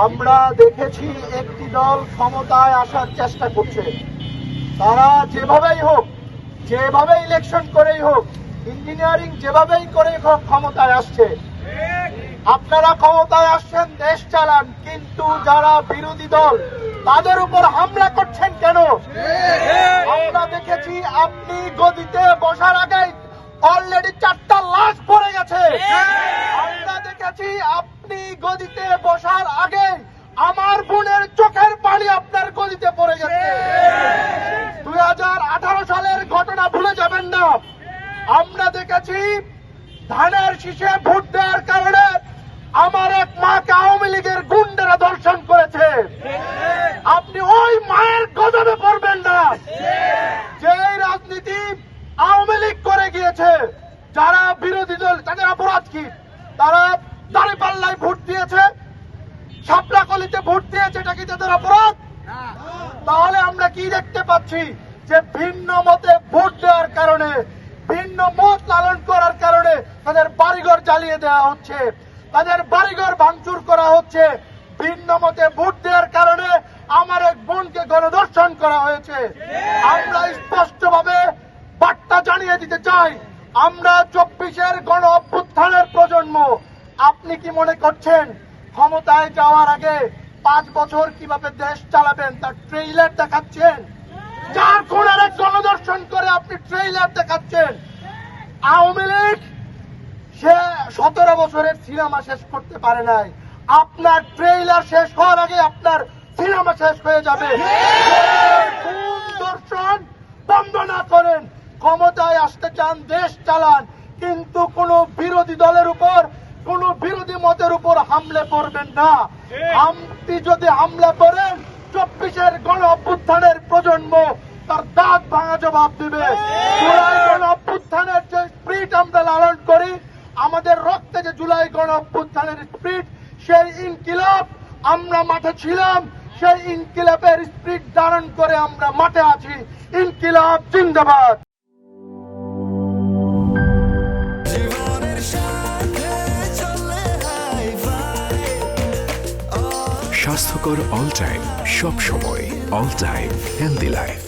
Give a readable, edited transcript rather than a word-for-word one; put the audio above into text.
আমরা দেখেছি একটি দল ক্ষমতায় আসার চেষ্টা করছে। তারা যেভাবেই হোক, যেভাবে ইলেকশন করেই হোক, ইঞ্জিনিয়ারিং যেভাবেই করে হোক ক্ষমতায় আসছে। আপনারা ক্ষমতায় আসছেন, দেশ চালান, কিন্তু যারা বিরোধী দল তাদের উপর হামলা করছেন কেন? আমরা দেখেছি আপনি গদিতে বসার আগেই অলরেডি 4টা লাশ পড়ে গেছে। আমরা দেখেছি আপনি গদিতে বসার আগে আমার বোনের চোখের পানি আপনার গদিতে পড়ে গেছে। 2018 সালের ঘটনা ভুলে যাবেন না। আমরা দেখেছি ধানের শীষে ভোট দেওয়ার কারণে আমার এক মাকে আওয়ামী লীগের গুন্ডারা ধর্ষণ করেছে। আপনি ওই মায়ের গজবে পড়বেন না। যে রাজনীতি আওয়ামী লীগ করে গিয়েছে, যারা বিরোধী দল তাদের অপরাধ কি? তারা দাঁড়িপাল্লায় ভোট দিয়েছে, শাপলাকলিতে ভোট দিয়েছে, এটা কি তাদের অপরাধ? তাহলে আমরা কি দেখতে পাচ্ছি? যে ভিন্ন মতে ভোট দেওয়ার কারণে, ভিন্ন মত লালন করার কারণে তাদের বাড়িঘর জ্বালিয়ে দেওয়া হচ্ছে, তাদের বাড়িঘর ভাঙচুর করা হচ্ছে। ভিন্ন মতে ভোট দেওয়ার কারণে আমার এক বোনকে গণধর্ষণ করা হয়েছে। আমরা স্পষ্টভাবে বার্তা জানিয়ে দিতে চাই, আমরা 24-এর গণ অভ্যুত্থানের প্রজন্ম। আপনি কি মনে করছেন ক্ষমতায় যাওয়ার আগে 5 বছর কিভাবে দেশ চালাবেন তার ট্রেইলার দেখাচ্ছেন? 4 খুনের এক গণধর্ষণ করে আপনি ট্রেইলার দেখাচ্ছেন। আওয়ামী লীগ সে 17 বছরের সিনেমা শেষ করতে পারে নাই। আপনার ট্রেইলার শেষ হওয়ার আগে আপনার সিনেমা শেষ হয়ে যাবে। খুন দর্শন বন্ধ না করেন, ক্ষমতায় আসতে চান, দেশ চালান, কিন্তু কোন বিরোধী দলের উপর, কোন বিরোধী মতের উপর হামলে পড়বেন না। আপনি যদি হামলা করেন, 24-এর গণ অভ্যুত্থানের প্রজন্ম তার দাঁত ভাঙা জবাব দিবে। জুলাই গণ অভ্যুত্থানের যে স্পিরিট আমরা লালন করি, আমাদের রক্তে যে জুলাই গণ অভ্যুত্থানের স্পিরিট, সেই ইনকিলাব আমরা মাঠে ছিলাম, সেই ইনকিলাবের স্পিরিট ধারণ করে আমরা মাঠে আছি। ইনকিলাব জিন্দাবাদ। স্বাস্থ্যকর অল টাইম, সব সময় অল টাইম হেলদি লাইফ।